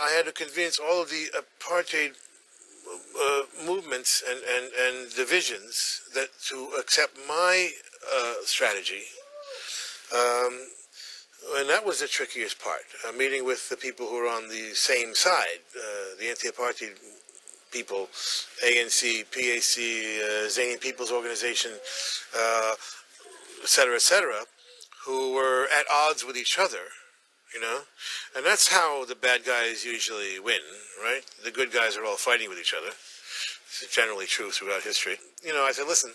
I had to convince all of the apartheid movements and divisions that to accept my strategy. And that was the trickiest part, meeting with the people who are on the same side, the anti-apartheid people, ANC, PAC, Zany People's Organization, et cetera, who were at odds with each other, you know? And that's how the bad guys usually win, right? The good guys are all fighting with each other. It's generally true throughout history. You know, I said, listen,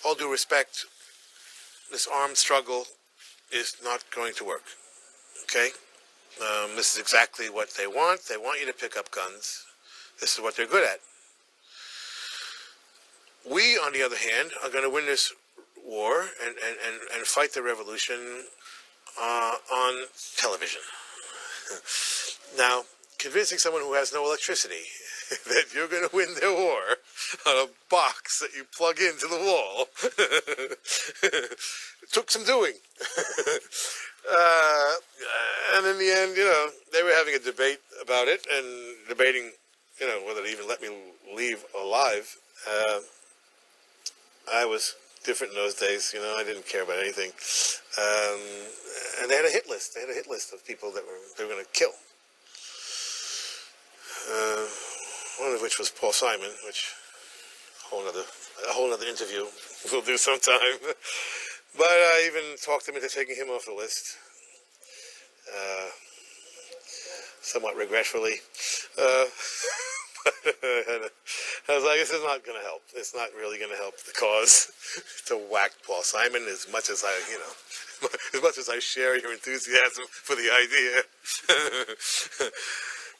all due respect, this armed struggle is not going to work, okay? This is exactly what they want. They want you to pick up guns. This is what they're good at. We, on the other hand, are going to win this war and fight the revolution on television. Now, convincing someone who has no electricity that you're going to win their war on a box that you plug into the wall took some doing. And in the end, you know, they were having a debate about it and debating, you know, whether to even let me leave alive. I was different in those days, you know, I didn't care about anything. And they had a hit list. They had a hit list of people that they were going to kill. One of which was Paul Simon, which a whole other interview we'll do sometime. But I even talked him into taking him off the list, somewhat regretfully. I was like, this is not going to help. It's not really going to help the cause to whack Paul Simon as much as as much as I share your enthusiasm for the idea.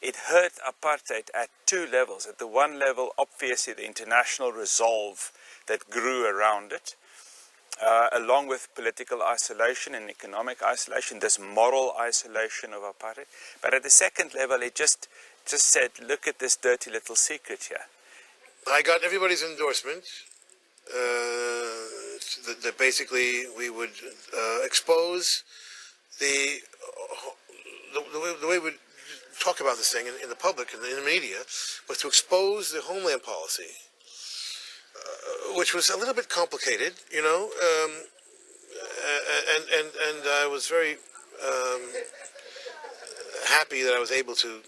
It hurt apartheid at two levels. At the one level, obviously, the international resolve that grew around it, along with political isolation and economic isolation, this moral isolation of apartheid. But at the second level, it just said, look at this dirty little secret here. I got everybody's endorsement that basically we would expose the way we talk about this thing in the public and in the media was to expose the homeland policy, which was a little bit complicated, you know, and I was very happy that I was able to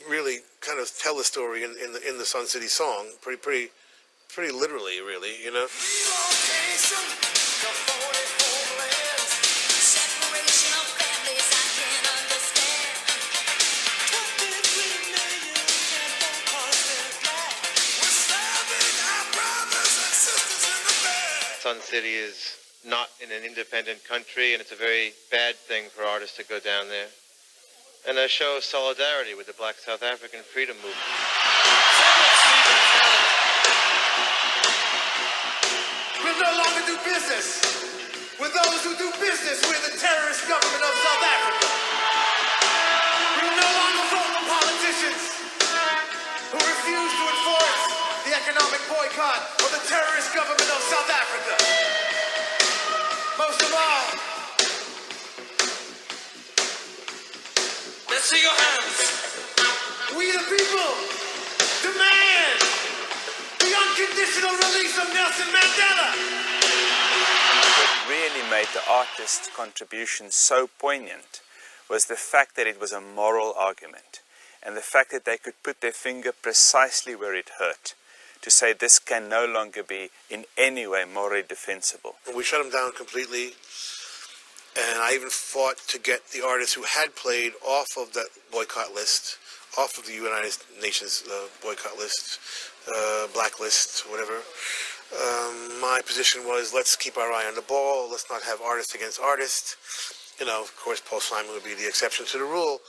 really kind of tell the story in the Sun City song, pretty literally, really, you know. Sun City is not in an independent country, and it's a very bad thing for artists to go down there. And a show of solidarity with the Black South African freedom movement. We'll no longer do business with those who do business with the terrorist government of South Africa. We will no longer vote for politicians who refuse to enforce the economic boycott of the terrorist government of South Africa. Most of all, let's see your hands. We the people demand the unconditional release of Nelson Mandela. What really made the artist's contribution so poignant was the fact that it was a moral argument, and the fact that they could put their finger precisely where it hurt, to say this can no longer be in any way morally defensible. We shut them down completely, and I even fought to get the artists who had played off of that boycott list, off of the United Nations boycott list, blacklist, whatever. My position was, let's keep our eye on the ball, let's not have artist against artist. You know, of course, Paul Simon would be the exception to the rule,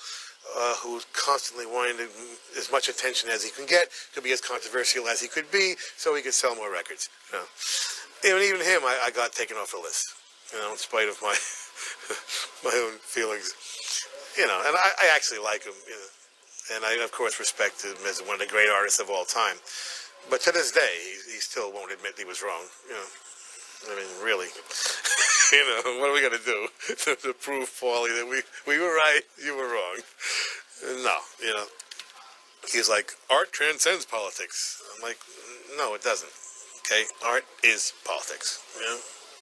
who's constantly wanting as much attention as he can get, to be as controversial as he could be, so he could sell more records. You know, and even him, I got taken off the list. You know, in spite of my my own feelings. You know, and I actually like him. You know, and I of course respect him as one of the great artists of all time. But to this day, he still won't admit he was wrong. You know, I mean, really. You know, what are we going to do to prove, Paulie, that we were right, you were wrong? No, he's like, art transcends politics. I'm like, no, it doesn't. Okay, art is politics.